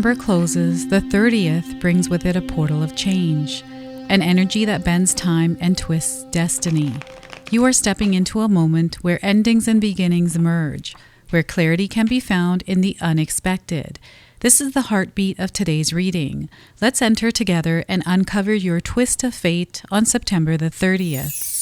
September closes, the 30th brings with it a portal of change, an energy that bends time and twists destiny. You are stepping into a moment where endings and beginnings merge, where clarity can be found in the unexpected. This is the heartbeat of today's reading. Let's enter together and uncover your twist of fate on September the 30th.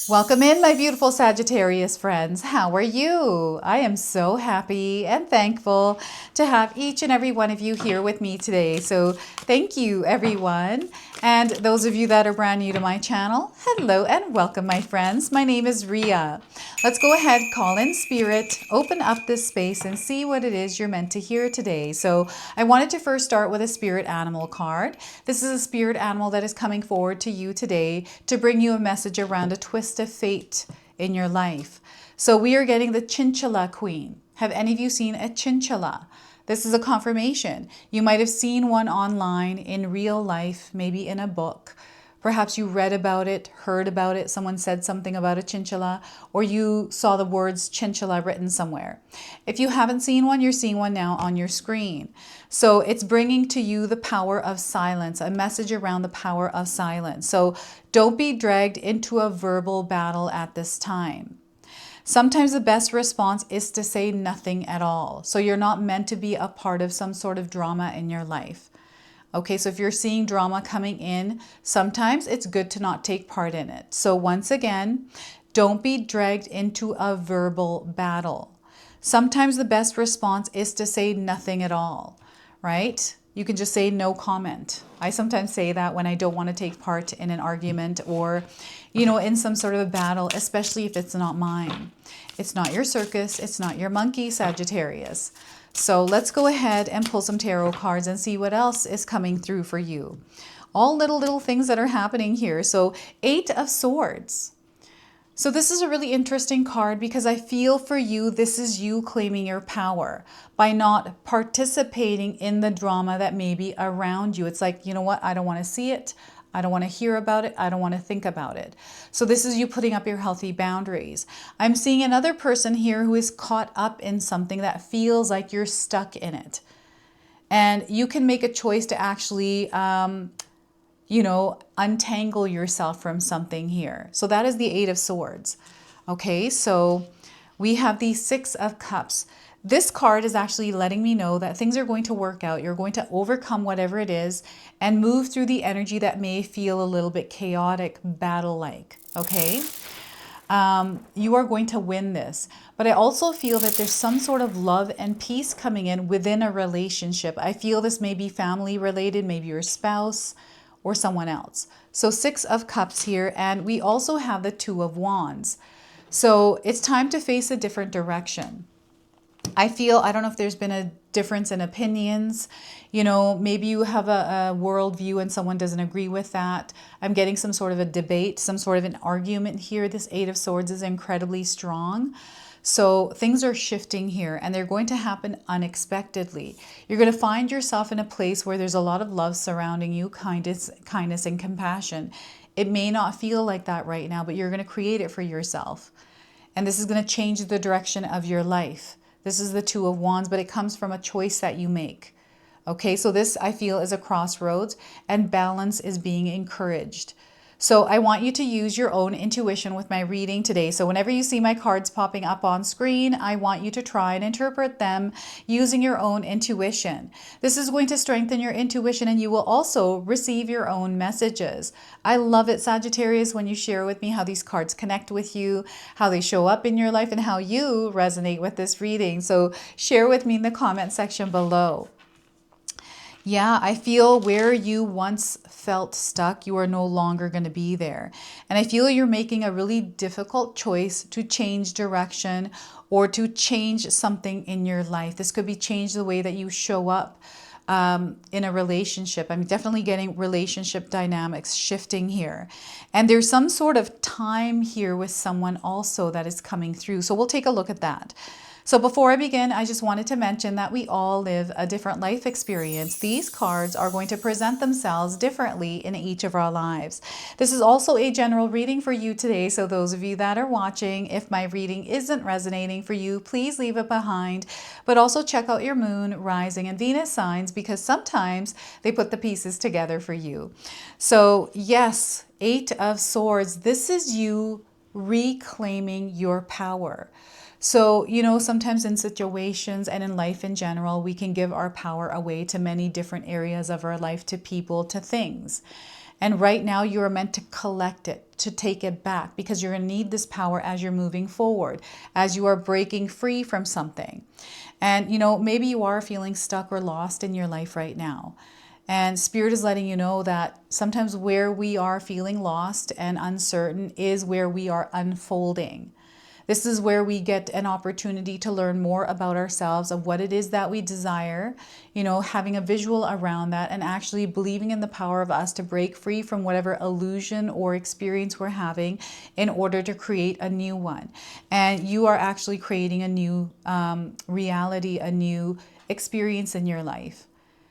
Welcome in, my beautiful Sagittarius friends. How are you? I am so happy and thankful to have each and every one of you here with me today. So thank you, everyone. And those of you that are brand new to my channel, hello and welcome, my friends. My name is Ria. Let's go ahead, call in spirit, open up this space and see what it is you're meant to hear today. So I wanted to first start with a spirit animal card. This is a spirit animal that is coming forward to you today to bring you a message around a twist of fate in your life. So we are getting the Chinchilla Queen. Have any of you seen a chinchilla? This is a confirmation. You might have seen one online in real life, maybe in a book. Perhaps you read about it, heard about it, someone said something about a chinchilla, or you saw the words chinchilla written somewhere. If you haven't seen one, you're seeing one now on your screen. So it's bringing to you the power of silence, a message around the power of silence. So don't be dragged into a verbal battle at this time. Sometimes the best response is to say nothing at all. So you're not meant to be a part of some sort of drama in your life. Okay, so if you're seeing drama coming in, sometimes it's good to not take part in it. So once again, don't be dragged into a verbal battle. Sometimes the best response is to say nothing at all, right? You can just say no comment. I sometimes say that when I don't want to take part in an argument or, in some sort of a battle, especially if it's not mine. It's not your circus. It's not your monkey, Sagittarius. So let's go ahead and pull some tarot cards and see what else is coming through for you. All little things that are happening here. So 8 of Swords. So this is a really interesting card because I feel for you, this is you claiming your power by not participating in the drama that may be around you. It's like, you know what? I don't want to see it. I don't want to hear about it. I don't want to think about it. So this is you putting up your healthy boundaries. I'm seeing another person here who is caught up in something that feels like you're stuck in it. And you can make a choice to actually, untangle yourself from something here. So that is the 8 of Swords. Okay, so we have the 6 of Cups. This card is actually letting me know that things are going to work out. You're going to overcome whatever it is and move through the energy that may feel a little bit chaotic, battle-like, okay? You are going to win this. But I also feel that there's some sort of love and peace coming in within a relationship. I feel this may be family related, maybe your spouse or someone else. So 6 of Cups here, and we also have the 2 of Wands. So it's time to face a different direction. I don't know if there's been a difference in opinions. Maybe you have a worldview and someone doesn't agree with that. I'm getting some sort of a debate, some sort of an argument here. This 8 of Swords is incredibly strong. So things are shifting here and they're going to happen unexpectedly. You're going to find yourself in a place where there's a lot of love surrounding you, kindness and compassion. It may not feel like that right now, but you're going to create it for yourself. And this is going to change the direction of your life. This is the 2 of Wands, but it comes from a choice that you make. Okay, so this I feel is a crossroads and balance is being encouraged. So I want you to use your own intuition with my reading today. So whenever you see my cards popping up on screen, I want you to try and interpret them using your own intuition. This is going to strengthen your intuition and you will also receive your own messages. I love it, Sagittarius, when you share with me how these cards connect with you, how they show up in your life, and how you resonate with this reading. So share with me in the comment section below. Yeah, I feel where you once felt stuck, you are no longer going to be there. And I feel you're making a really difficult choice to change direction or to change something in your life. This could be change the way that you show up in a relationship. I'm definitely getting relationship dynamics shifting here. And there's some sort of time here with someone also that is coming through. So we'll take a look at that. So before I begin, I just wanted to mention that we all live a different life experience. These cards are going to present themselves differently in each of our lives. This is also a general reading for you today. So those of you that are watching, if my reading isn't resonating for you, please leave it behind. But also check out your moon, rising, and Venus signs, because sometimes they put the pieces together for you. So yes, Eight of Swords. This is you reclaiming your power. So, sometimes in situations and in life in general, we can give our power away to many different areas of our life, to people, to things. And right now you are meant to collect it, to take it back, because you're going to need this power as you're moving forward, as you are breaking free from something. And, maybe you are feeling stuck or lost in your life right now. And Spirit is letting you know that sometimes where we are feeling lost and uncertain is where we are unfolding. This is where we get an opportunity to learn more about ourselves, of what it is that we desire, having a visual around that, and actually believing in the power of us to break free from whatever illusion or experience we're having in order to create a new one. And you are actually creating a new reality, a new experience in your life.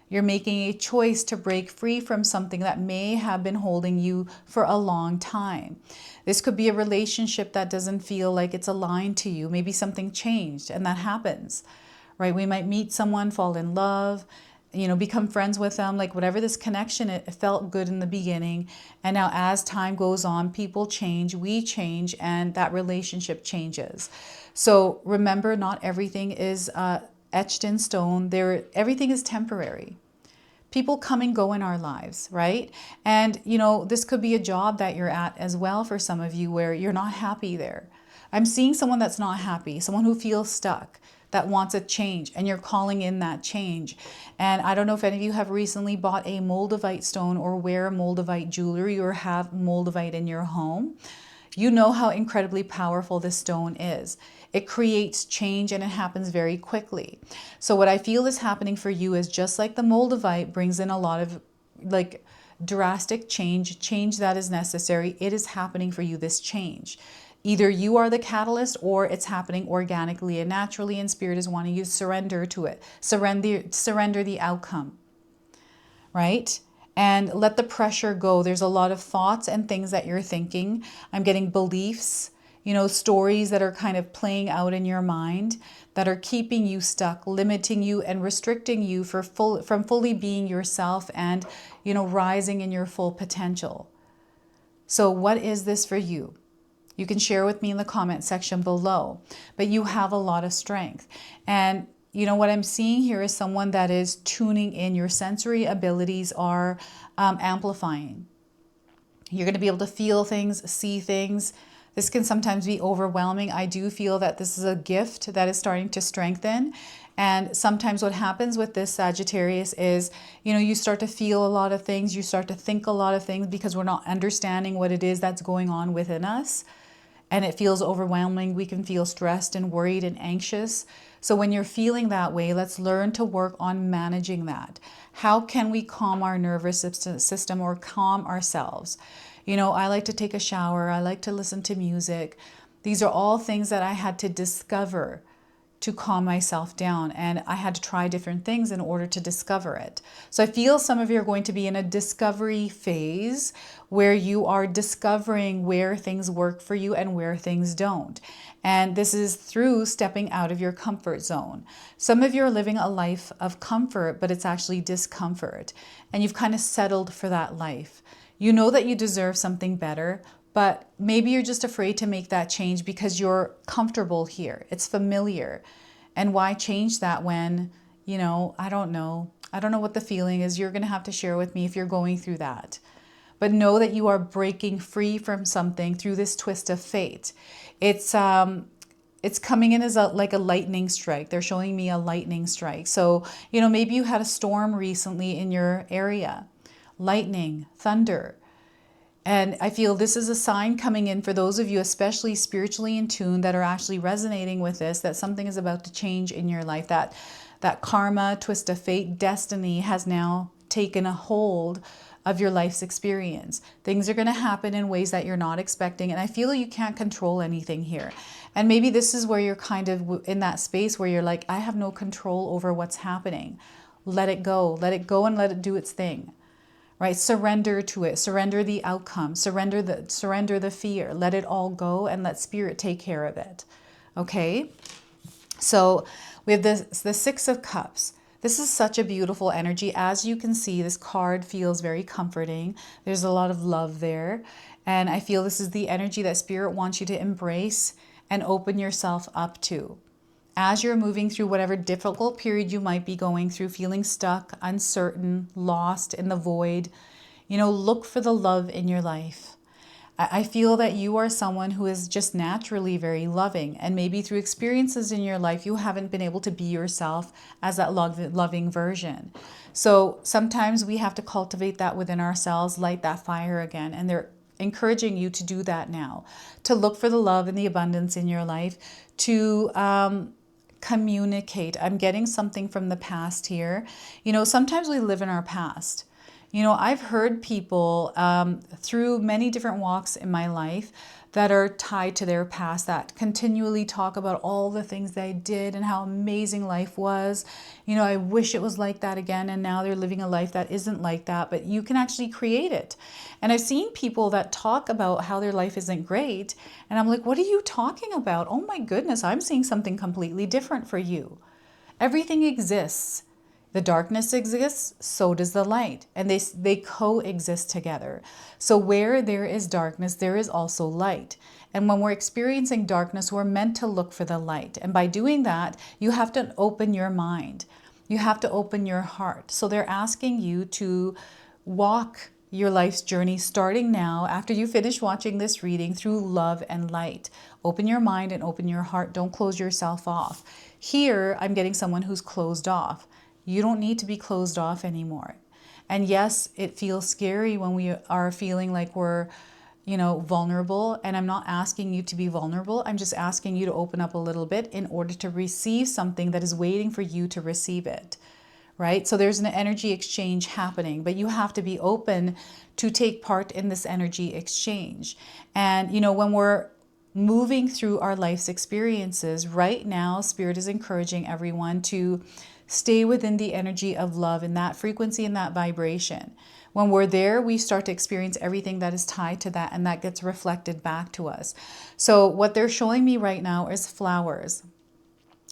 You're making a choice to break free from something that may have been holding you for a long time. This could be a relationship that doesn't feel like it's aligned to you. Maybe something changed, and that happens, right? We might meet someone, fall in love, become friends with them, like whatever this connection, it felt good in the beginning. And now as time goes on, people change, we change, and that relationship changes. So remember, not everything is etched in stone. Everything is temporary. People come and go in our lives, right? And, this could be a job that you're at as well for some of you, where you're not happy there. I'm seeing someone that's not happy, someone who feels stuck, that wants a change, and you're calling in that change. And I don't know if any of you have recently bought a moldavite stone or wear moldavite jewelry or have moldavite in your home. You know how incredibly powerful this stone is. It creates change, and it happens very quickly. So what I feel is happening for you is, just like the moldavite brings in a lot of drastic change that is necessary, it is happening for you, this change. Either you are the catalyst, or it's happening organically and naturally, and Spirit is wanting you to surrender to it. Surrender the outcome, right? And let the pressure go. There's a lot of thoughts and things that you're thinking. I'm getting beliefs, stories that are kind of playing out in your mind that are keeping you stuck, limiting you and restricting you from fully being yourself and, rising in your full potential. So what is this for you? You can share with me in the comment section below, but you have a lot of strength. And what I'm seeing here is someone that is tuning in. Your sensory abilities are amplifying. You're going to be able to feel things, see things. This can sometimes be overwhelming. I do feel that this is a gift that is starting to strengthen. And sometimes what happens with this Sagittarius is, you start to feel a lot of things. You start to think a lot of things, because we're not understanding what it is that's going on within us. And it feels overwhelming. We can feel stressed and worried and anxious. So when you're feeling that way, let's learn to work on managing that. How can we calm our nervous system or calm ourselves? I like to take a shower. I like to listen to music. These are all things that I had to discover to calm myself down. And I had to try different things in order to discover it. So I feel some of you are going to be in a discovery phase, where you are discovering where things work for you and where things don't. And this is through stepping out of your comfort zone. Some of you are living a life of comfort, but it's actually discomfort. And you've kind of settled for that life. You know that you deserve something better, but maybe you're just afraid to make that change because you're comfortable here. It's familiar. And why change that when, I don't know. I don't know what the feeling is. You're going to have to share with me if you're going through that. But know that you are breaking free from something through this twist of fate. It's coming in as like a lightning strike. They're showing me a lightning strike. So, maybe you had a storm recently in your area. Lightning, thunder. And I feel this is a sign coming in for those of you, especially spiritually in tune, that are actually resonating with this, that something is about to change in your life, that karma, twist of fate, destiny has now taken a hold of your life's experience. Things are going to happen in ways that you're not expecting. And I feel you can't control anything here. And maybe this is where you're kind of in that space where you're like, I have no control over what's happening. Let it go. Let it go and let it do its thing. Right? Surrender to it. Surrender the outcome. Surrender the fear. Let it all go and let spirit take care of it. Okay? So we have the Six of Cups. This is such a beautiful energy. As you can see, this card feels very comforting. There's a lot of love there. And I feel this is the energy that spirit wants you to embrace and open yourself up to. As you're moving through whatever difficult period you might be going through, feeling stuck, uncertain, lost in the void, look for the love in your life. I feel that you are someone who is just naturally very loving, and maybe through experiences in your life, you haven't been able to be yourself as that loving version. So sometimes we have to cultivate that within ourselves, light that fire again. And they're encouraging you to do that now, to look for the love and the abundance in your life, to communicate. I'm getting something from the past here. Sometimes we live in our past. I've heard people through many different walks in my life that are tied to their past, that continually talk about all the things they did and how amazing life was. I wish it was like that again. And now they're living a life that isn't like that, but you can actually create it. And I've seen people that talk about how their life isn't great. And I'm like, what are you talking about? Oh my goodness, I'm seeing something completely different for you. Everything exists. The darkness exists, so does the light, and they coexist together. So where there is darkness, there is also light. And when we're experiencing darkness, we're meant to look for the light. And by doing that, you have to open your mind. You have to open your heart. So they're asking you to walk your life's journey starting now, after you finish watching this reading, through love and light. Open your mind and open your heart. Don't close yourself off. Here, I'm getting someone who's closed off. You don't need to be closed off anymore. And yes, it feels scary when we are feeling like we're, vulnerable. And I'm not asking you to be vulnerable. I'm just asking you to open up a little bit in order to receive something that is waiting for you to receive it. Right? So there's an energy exchange happening, but you have to be open to take part in this energy exchange. And, when we're moving through our life's experiences right now, Spirit is encouraging everyone to stay within the energy of love and that frequency and that vibration. When we're there, we start to experience everything that is tied to that, and that gets reflected back to us. So what they're showing me right now is flowers.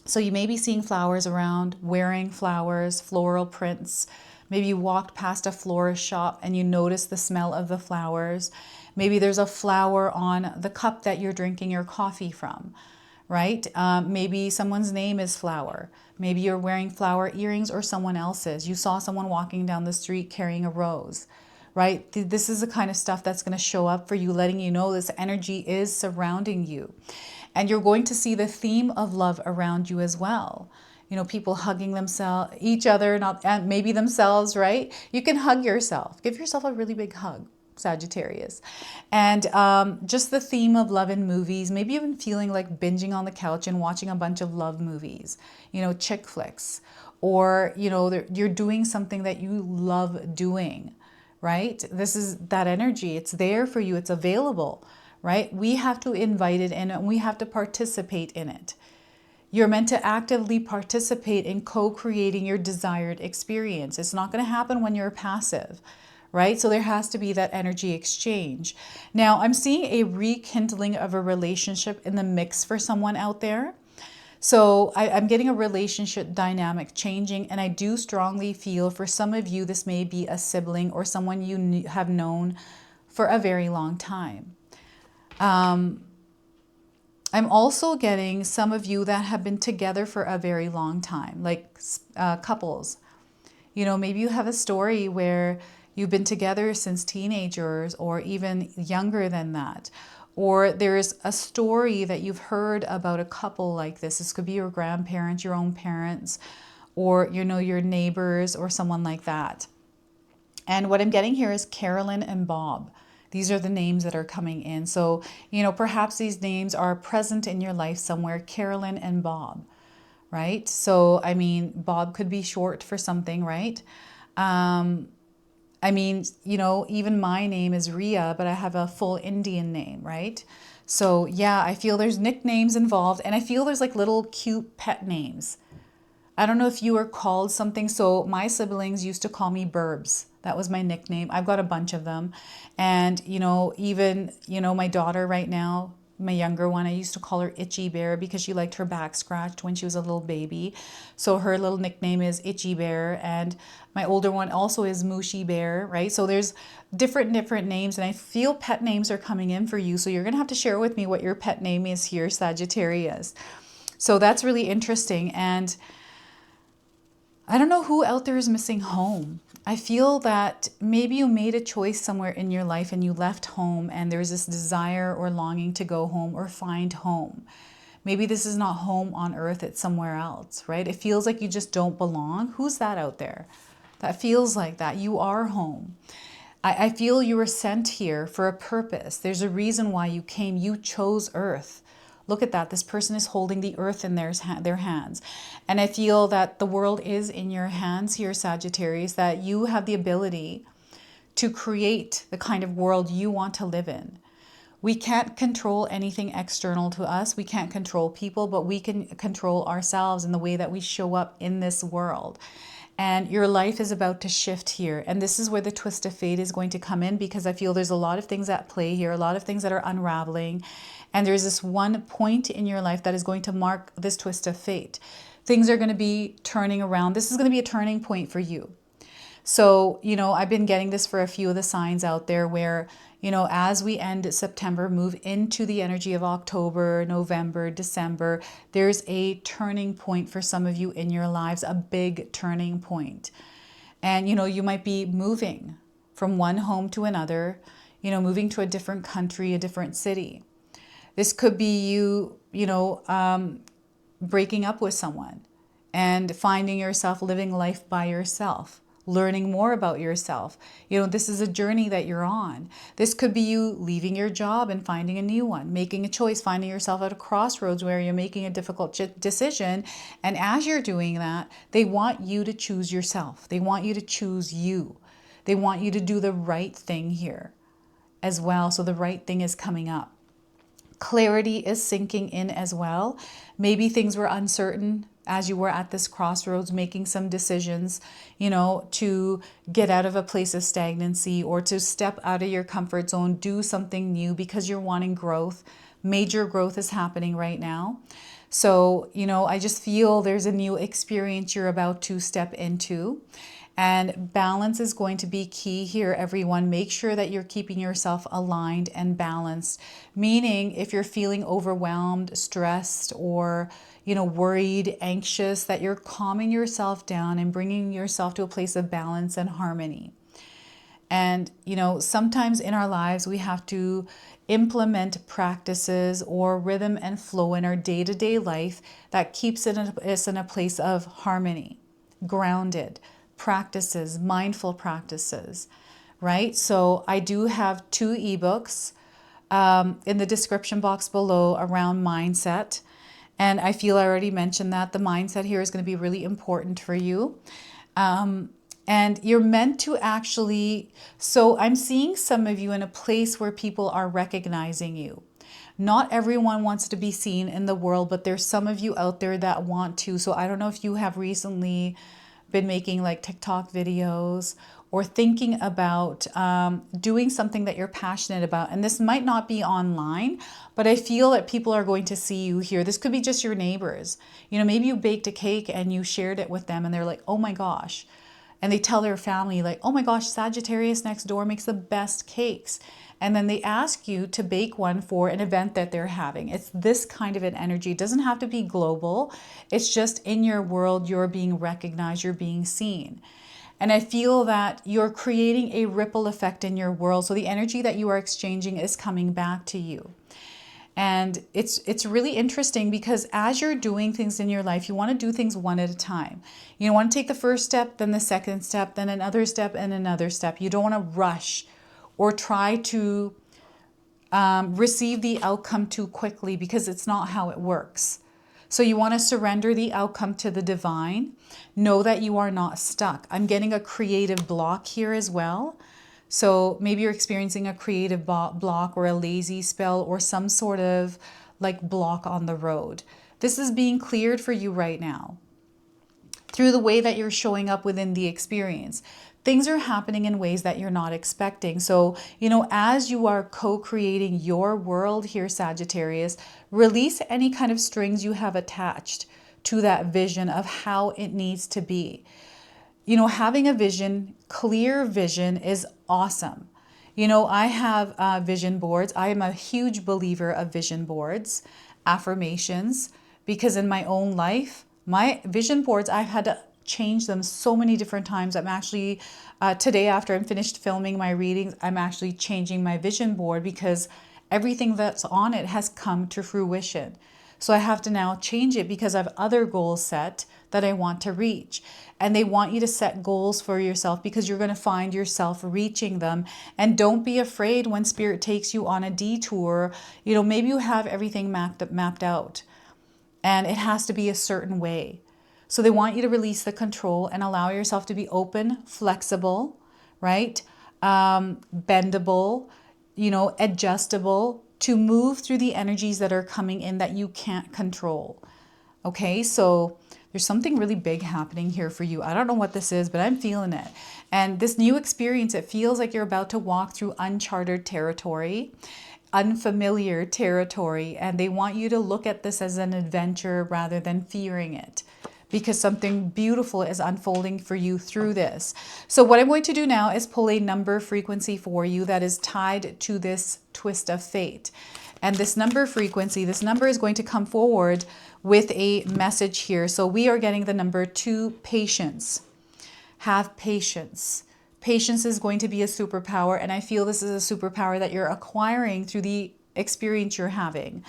So you may be seeing flowers around, wearing flowers, floral prints. Maybe you walked past a florist shop and you notice the smell of the flowers. Maybe there's a flower on the cup that you're drinking your coffee from, right? Maybe someone's name is Flower. Maybe you're wearing flower earrings or someone else's. You saw someone walking down the street carrying a rose, right? This is the kind of stuff that's going to show up for you, letting you know this energy is surrounding you. And you're going to see the theme of love around you as well. People hugging themselves, each other, not maybe themselves, right? You can hug yourself. Give yourself a really big hug, Sagittarius. And just the theme of love in movies, maybe even feeling like binging on the couch and watching a bunch of love movies, chick flicks, or, you're doing something that you love doing, right? This is that energy. It's there for you. It's available, right? We have to invite it in and we have to participate in it. You're meant to actively participate in co-creating your desired experience. It's not going to happen when you're passive, right? So there has to be that energy exchange. Now, I'm seeing a rekindling of a relationship in the mix for someone out there. So I'm getting a relationship dynamic changing, and I do strongly feel for some of you, this may be a sibling or someone you have known for a very long time. I'm also getting some of you that have been together for a very long time, like couples. Maybe you have a story where you've been together since teenagers or even younger than that. Or there's a story that you've heard about a couple like this. This could be your grandparents, your own parents, or, your neighbors or someone like that. And what I'm getting here is Carolyn and Bob. These are the names that are coming in. So, perhaps these names are present in your life somewhere, Carolyn and Bob, right? So, Bob could be short for something, right? I mean, you know, even my name is Ria, but I have a full Indian name, right? So yeah, I feel there's nicknames involved, and I feel there's like little cute pet names. I don't know if you were called something. So my siblings used to call me Burbs. That was my nickname. I've got a bunch of them. And, you know, even, you know, my daughter right now, my younger one, I used to call her Itchy Bear because she liked her back scratched when she was a little baby. So her little nickname is Itchy Bear. And my older one also is Mushy Bear, right? So there's different names, and I feel pet names are coming in for you. So you're going to have to share with me what your pet name is here, Sagittarius. So that's really interesting. And I don't know who out there is missing home. I feel that maybe you made a choice somewhere in your life and you left home, and there's this desire or longing to go home or find home. Maybe this is not home on earth, it's somewhere else, right? It feels like you just don't belong. Who's that out there that feels like that? You are home. I feel you were sent here for a purpose. There's a reason why you came. You chose earth. Look at that. This person is holding the earth in their hands. And I feel that the world is in your hands here, Sagittarius, that you have the ability to create the kind of world you want to live in. We can't control anything external to us. We can't control people, but we can control ourselves in the way that we show up in this world. And your life is about to shift here. And this is where the twist of fate is going to come in, because I feel there's a lot of things at play here, a lot of things that are unraveling. And there's this one point in your life that is going to mark this twist of fate. Things are going to be turning around. This is going to be a turning point for you. So, you know, I've been getting this for a few of the signs out there where, you know, as we end September, move into the energy of October, November, December, there's a turning point for some of you in your lives, a big turning point. And, you know, you might be moving from one home to another, you know, moving to a different country, a different city. This could be you, you know, breaking up with someone and finding yourself living life by yourself, learning more about yourself. You know, this is a journey that you're on. This could be you leaving your job and finding a new one, making a choice, finding yourself at a crossroads where you're making a difficult decision. And as you're doing that, they want you to choose yourself. They want you to choose you. They want you to do the right thing here as well. So the right thing is coming up. Clarity is sinking in as well. Maybe things were uncertain as you were at this crossroads, making some decisions, you know, to get out of a place of stagnancy or to step out of your comfort zone, do something new because you're wanting growth. Major growth is happening right now. So, you know, I just feel there's a new experience you're about to step into. And balance is going to be key here, everyone. Make sure that you're keeping yourself aligned and balanced. Meaning, if you're feeling overwhelmed, stressed, or, you know, worried, anxious, that you're calming yourself down and bringing yourself to a place of balance and harmony. And, you know, sometimes in our lives, we have to implement practices or rhythm and flow in our day-to-day life that keeps us in a place of harmony, grounded practices, mindful practices, right? So I do have 2 ebooks in the description box below around mindset. And I feel I already mentioned that the mindset here is going to be really important for you. And you're meant to actually, so I'm seeing some of you in a place where people are recognizing you. Not everyone wants to be seen in the world, but there's some of you out there that want to. So I don't know if you have recently been making like TikTok videos or thinking about doing something that you're passionate about. And this might not be online, but I feel that people are going to see you here. This could be just your neighbors. You know, maybe you baked a cake and you shared it with them and they're like, oh my gosh. And they tell their family like, oh my gosh, Sagittarius next door makes the best cakes. And then they ask you to bake one for an event that they're having. It's this kind of an energy. It doesn't have to be global. It's just in your world, you're being recognized, you're being seen. And I feel that you're creating a ripple effect in your world. So the energy that you are exchanging is coming back to you. And it's really interesting because as you're doing things in your life, you want to do things one at a time. You want to take the first step, then the second step, then another step and another step. You don't want to rush or try to receive the outcome too quickly because it's not how it works. So you want to surrender the outcome to the divine. Know that you are not stuck. I'm getting a creative block here as well. So maybe you're experiencing a creative block or a lazy spell or some sort of like block on the road. This is being cleared for you right now through the way that you're showing up within the experience. Things are happening in ways that you're not expecting. So, as you are co-creating your world here, Sagittarius, release any kind of strings you have attached to that vision of how it needs to be. Having a vision, clear vision is awesome. I have vision boards. I am a huge believer of vision boards, affirmations, because in my own life, my vision boards, I've had to change them so many different times. I'm actually, today after I'm finished filming my readings, I'm actually changing my vision board because everything that's on it has come to fruition. So I have to now change it because I have other goals set that I want to reach. And they want you to set goals for yourself because you're going to find yourself reaching them. And don't be afraid when Spirit takes you on a detour. Maybe you have everything mapped out and it has to be a certain way. So they want you to release the control and allow yourself to be open, flexible, right? Bendable, adjustable, to move through the energies that are coming in that you can't control. Okay, so there's something really big happening here for you. I don't know what this is, but I'm feeling it. And this new experience, it feels like you're about to walk through uncharted territory, unfamiliar territory, and they want you to look at this as an adventure rather than fearing it, because something beautiful is unfolding for you through this. So what I'm going to do now is pull a number frequency for you that is tied to this twist of fate. And this number frequency, this number is going to come forward with a message here. So we are getting the number 2, patience. Have patience. Patience is going to be a superpower, and I feel this is a superpower that you're acquiring through the experience you're having.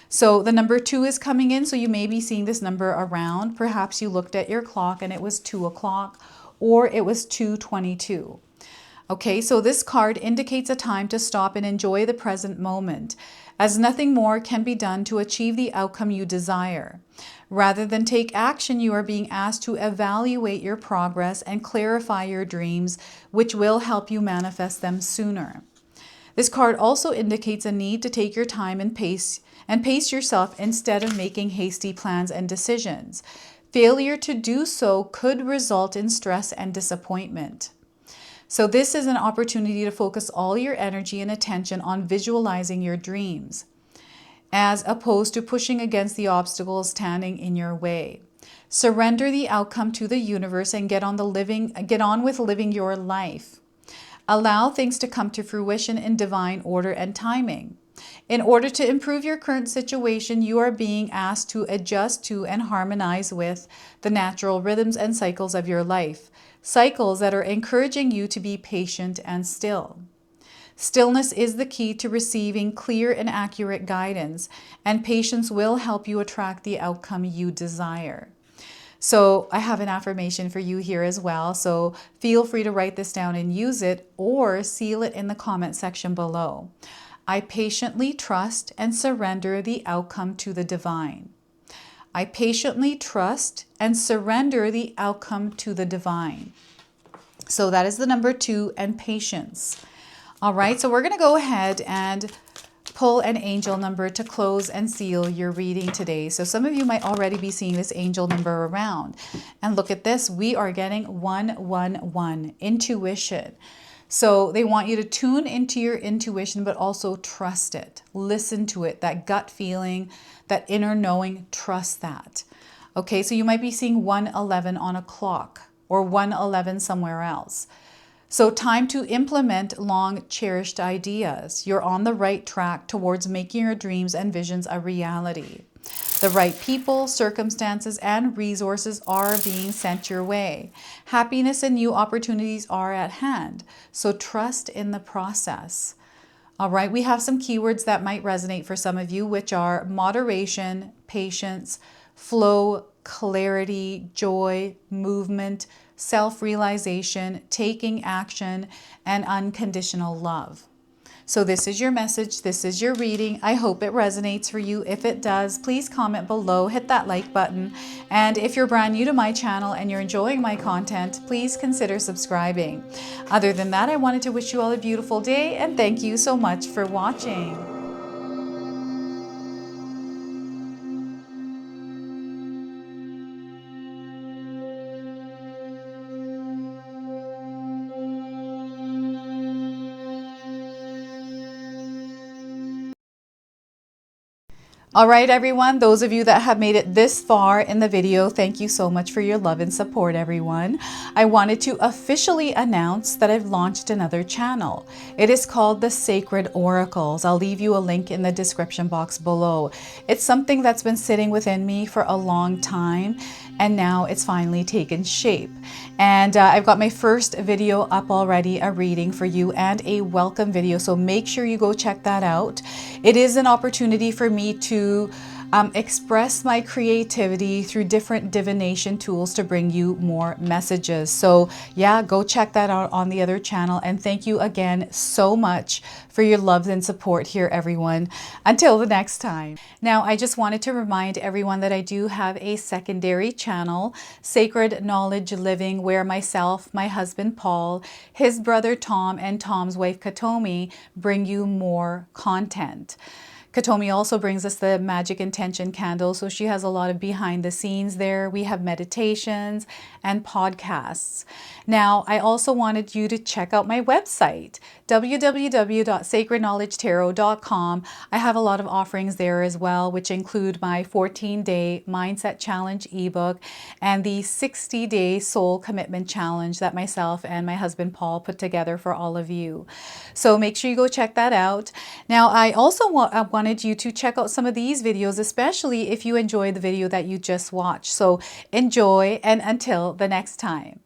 So the number 2 is coming in, so you may be seeing this number around. Perhaps you looked at your clock and it was 2 o'clock, or it was 2:22. Okay, so this card indicates a time to stop and enjoy the present moment, as nothing more can be done to achieve the outcome you desire. Rather than take action, you are being asked to evaluate your progress and clarify your dreams, which will help you manifest them sooner. This card also indicates a need to take your time and pace yourself instead of making hasty plans and decisions. Failure to do so could result in stress and disappointment. So this is an opportunity to focus all your energy and attention on visualizing your dreams, as opposed to pushing against the obstacles standing in your way. Surrender the outcome to the universe and get on with living your life. Allow things to come to fruition in divine order and timing. In order to improve your current situation, you are being asked to adjust to and harmonize with the natural rhythms and cycles of your life, cycles that are encouraging you to be patient and still. Stillness is the key to receiving clear and accurate guidance, and patience will help you attract the outcome you desire. So I have an affirmation for you here as well. So feel free to write this down and use it, or seal it in the comment section below. I patiently trust and surrender the outcome to the divine. I patiently trust and surrender the outcome to the divine. So that is the number 2, and patience. All right, so we're going to go ahead and pull an angel number to close and seal your reading today. So some of you might already be seeing this angel number around. And look at this, we are getting 111, intuition. So they want you to tune into your intuition, but also trust it. Listen to it, that gut feeling, that inner knowing, trust that. Okay, so you might be seeing 111 on a clock or 111 somewhere else. So time to implement long cherished ideas. You're on the right track towards making your dreams and visions a reality. The right people, circumstances, and resources are being sent your way. Happiness and new opportunities are at hand. So trust in the process. All right, we have some keywords that might resonate for some of you, which are moderation, patience, flow, clarity, joy, movement, self-realization, taking action, and unconditional love. So this is your message. This is your reading. I hope it resonates for you. If it does, please comment below, hit that like button. And if you're brand new to my channel and you're enjoying my content, please consider subscribing. Other than that, I wanted to wish you all a beautiful day and thank you so much for watching. All right, everyone, those of you that have made it this far in the video, thank you so much for your love and support, everyone. I wanted to officially announce that I've launched another channel. It is called The Sacred Oracles. I'll leave you a link in the description box below. It's something that's been sitting within me for a long time, and now it's finally taken shape. And I've got my first video up already, a reading for you and a welcome video. So make sure you go check that out. It is an opportunity for me to express my creativity through different divination tools to bring you more messages. So yeah, go check that out on the other channel. And thank you again so much for your love and support here, everyone. Until the next time. Now, I just wanted to remind everyone that I do have a secondary channel, Sacred Knowledge Living, where myself, my husband Paul, his brother Tom, and Tom's wife Katomi bring you more content. Katomi also brings us the Magic Intention candle, so she has a lot of behind the scenes there. We have meditations and podcasts. Now, I also wanted you to check out my website, www.sacredknowledgetarot.com. I have a lot of offerings there as well, which include my 14-day Mindset Challenge ebook and the 60-day Soul Commitment Challenge that myself and my husband Paul put together for all of you. So make sure you go check that out. Now, I also wanted you to check out some of these videos, especially if you enjoyed the video that you just watched. So enjoy, and until the next time.